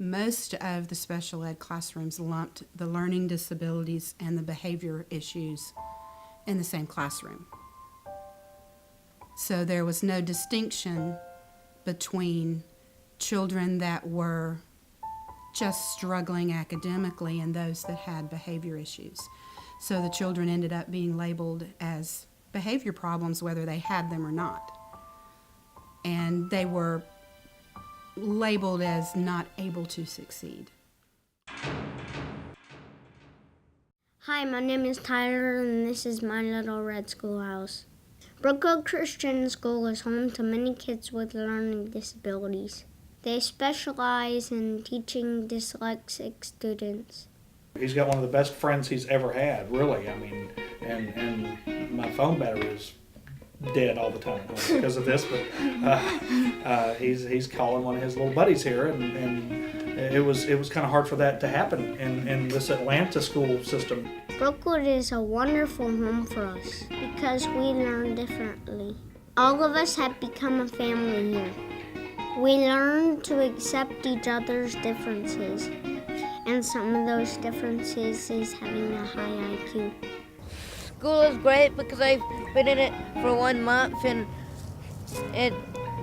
most of the special ed classrooms lumped the learning disabilities and the behavior issues in the same classroom. So there was no distinction between children that were just struggling academically and those that had behavior issues. So the children ended up being labeled as behavior problems whether they had them or not. And they were labeled as not able to succeed. Hi, my name is Tyler, and this is my little red schoolhouse. Brookwood Christian School is home to many kids with learning disabilities. They specialize in teaching dyslexic students. He's got one of the best friends he's ever had, really. I mean, and my phone battery is dead all the time because of this, but he's calling one of his little buddies here, and it was kind of hard for that to happen in this Atlanta school system. Brookwood is a wonderful home for us because we learn differently. All of us have become a family here. We learn to accept each other's differences, and some of those differences is having a high IQ. School is great because I've been in it for 1 month and it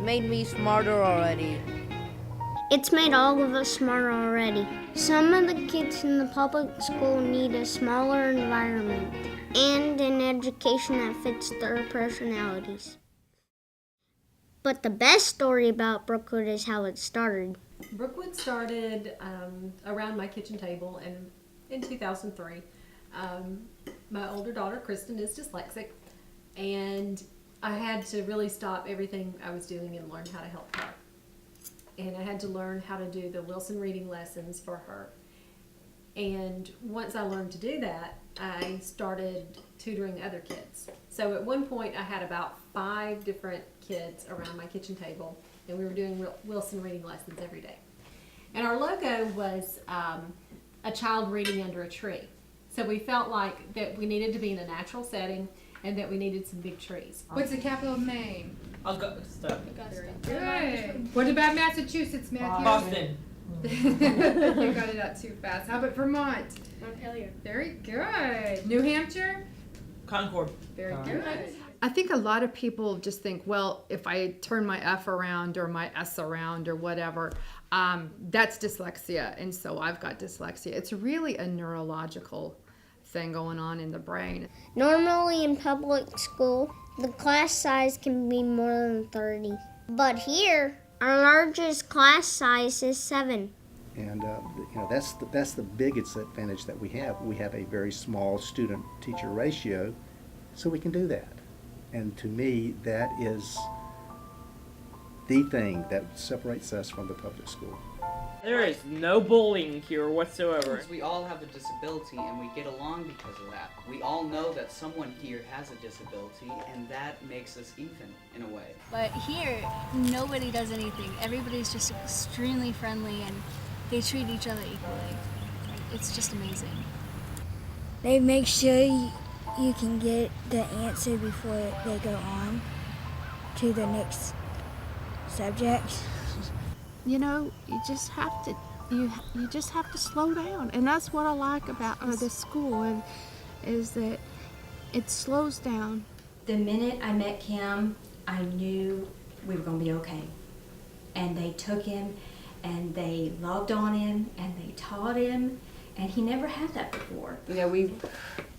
made me smarter already. It's made all of us smarter already. Some of the kids in the public school need a smaller environment and an education that fits their personalities. But the best story about Brookwood is how it started. Brookwood started around my kitchen table in 2003. My older daughter, Kristen, is dyslexic, and I had to really stop everything I was doing and learn how to help her. And I had to learn how to do the Wilson reading lessons for her. And once I learned to do that, I started tutoring other kids. So at one point I had about 5 different kids around my kitchen table, and we were doing Wilson reading lessons every day. And our logo was a child reading under a tree. So we felt like that we needed to be in a natural setting and that we needed some big trees. What's the capital of Maine? Augusta. Good. What about Massachusetts, Matthew? Boston. You got it out too fast. How about Vermont? Montpelier. Very good. New Hampshire? Concord. Very good. I think a lot of people just think, well, if I turn my F around or my S around or whatever, that's dyslexia, and so I've got dyslexia. It's really a neurological thing going on in the brain. Normally in public school, the class size can be more than 30. But here, our largest class size is 7. And that's the biggest advantage that we have. We have a very small student-teacher ratio, so we can do that. And to me, that is the thing that separates us from the public school. There is no bullying here whatsoever. We all have a disability and we get along because of that. We all know that someone here has a disability, and that makes us even in a way. But here, nobody does anything. Everybody's just extremely friendly and they treat each other equally. It's just amazing. They make sure you can get the answer before they go on to the next subject. You know, you just have to slow down, and that's what I like about this school, and is that it slows down. The minute I met Kim, I knew we were going to be okay. And they took him, and they loved on him, and they taught him, and he never had that before. You know, we've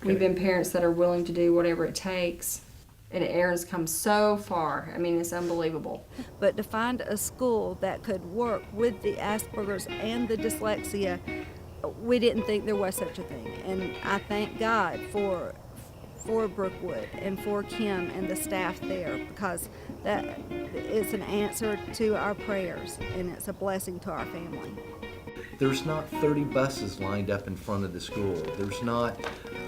been parents that are willing to do whatever it takes. And Aaron's come so far. I mean, it's unbelievable. But to find a school that could work with the Asperger's and the dyslexia, we didn't think there was such a thing. And I thank God for Brookwood and for Kim and the staff there, because that is an answer to our prayers, and it's a blessing to our family. There's not 30 buses lined up in front of the school. There's not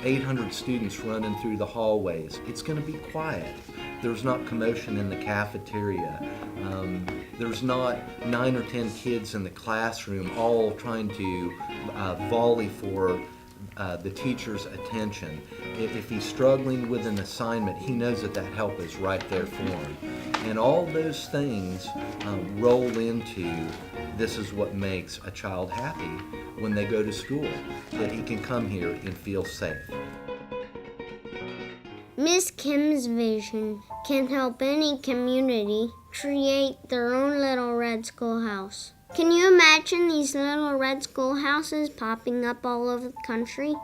800 students running through the hallways. It's going to be quiet. There's not commotion in the cafeteria. There's not 9 or 10 kids in the classroom all trying to volley for the teacher's attention. If he's struggling with an assignment, he knows that that help is right there for him. And all those things roll into this is what makes a child happy when they go to school, that he can come here and feel safe. Miss Kim's vision can help any community create their own little red schoolhouse. Can you imagine these little red schoolhouses popping up all over the country?